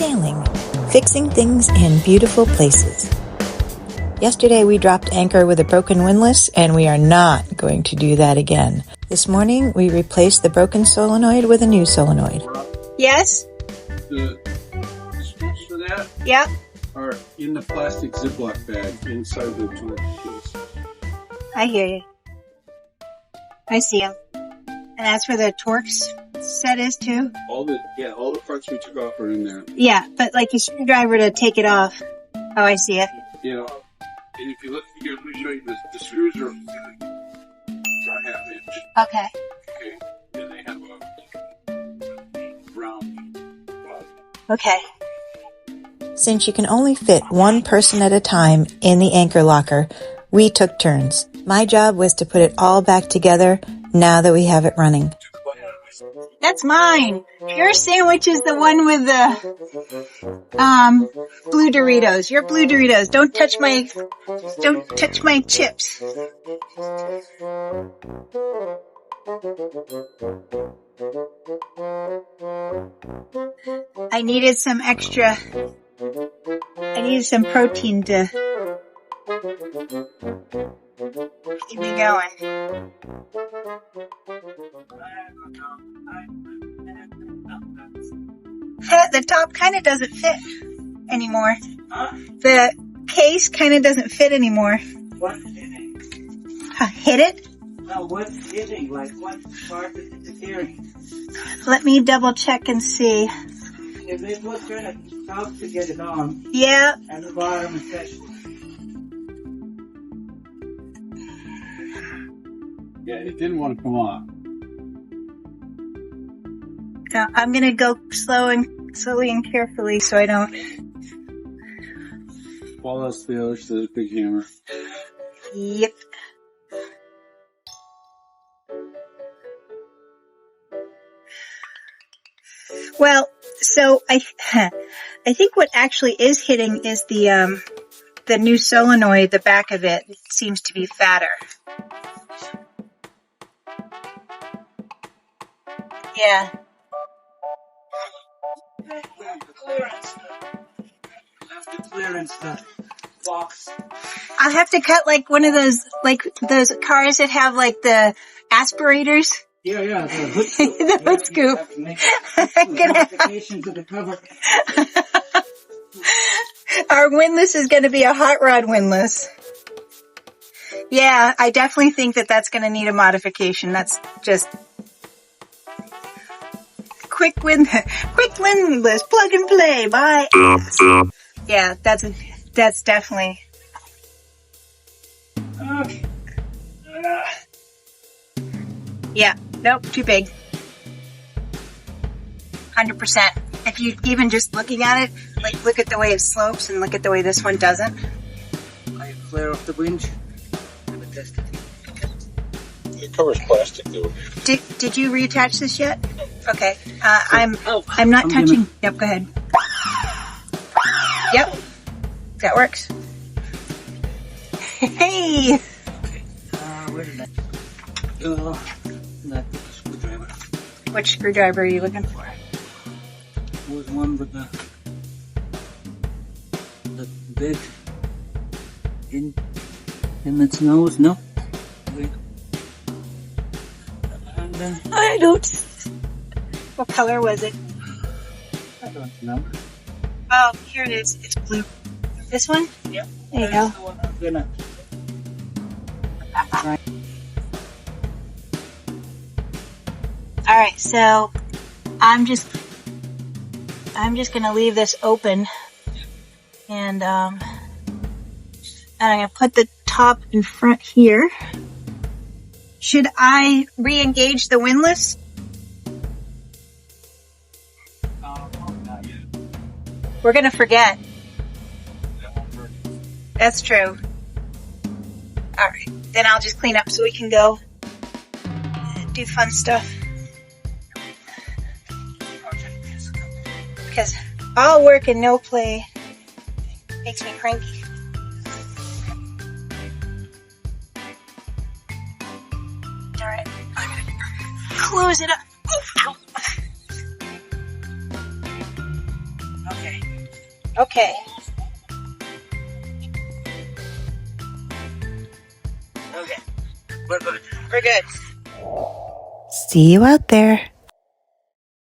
sailing, fixing things in beautiful places. Yesterday we dropped anchor with a broken windlass, and we are not going to do that again. This morning we replaced the broken solenoid with a new solenoid. Yes? The screws for that Yep. are in the plastic Ziploc bag inside the torque case. I hear you. I see them. And that's where the Torx set is too? All the parts we took off are in there. Yeah, but like a screwdriver to take it off. Oh, I see it. Yeah. And if you look here, let me show you the screws are a half inch. Okay. Okay. And they have a round bottom. Okay. Since you can only fit one person at a time in the anchor locker, we took turns. My job was to put it all back together now that we have it running. That's mine. Your sandwich is the one with the blue Doritos. Your blue Doritos. Don't touch my chips. I needed some protein to keep me going. The top kind of doesn't fit anymore. The case kind of doesn't fit anymore. What's hitting? Hit it? No, what's hitting? Like what part is interfering? Let me double check and see. If it was gonna top to get it on, Yeah. and the bottom is set. Yeah, it didn't want to come off. Now, I'm gonna go slowly and carefully so I don't. Fall out the other to the big hammer. Yep. Well, so I think what actually is hitting is the new solenoid. The back of it seems to be fatter. Yeah. Clearance the box. I'll have to cut like one of those cars that have like the aspirators. Yeah, the hood scoop. The hood scoop. You have to make modifications to the cover. Our windlass is going to be a hot rod windlass. Yeah, I definitely think that's going to need a modification. That's just quick windlass, plug and play. Bye. Yeah, that's definitely. Okay. Yeah, nope, too big. 100%. If you even just looking at it, like look at the way it slopes and look at the way this one doesn't. I flare off the winch. Have it tested. It covers plastic though. Did you reattach this yet? Okay. I'm not touching. Yep, go ahead. Yep. That works. Hey! Okay. Where did that go? That screwdriver. Which screwdriver are you looking for? Was one with the bit in its nose, no? Wait. And then I don't. What color was it? I don't know. Oh, here it is. It's blue. This one? Yeah. There you That's go. the one I'm gonna try. Alright, so I'm just gonna leave this open, and I'm gonna put the top in front here. Should I re-engage the windlass? Not yet. We're gonna forget. That won't work. That's true. Alright, then I'll just clean up so we can go do fun stuff. Because all work and no play makes me cranky. Alright, I'm gonna close it up. Oh, ow. Okay. Okay. Okay. We're good. We're good. See you out there.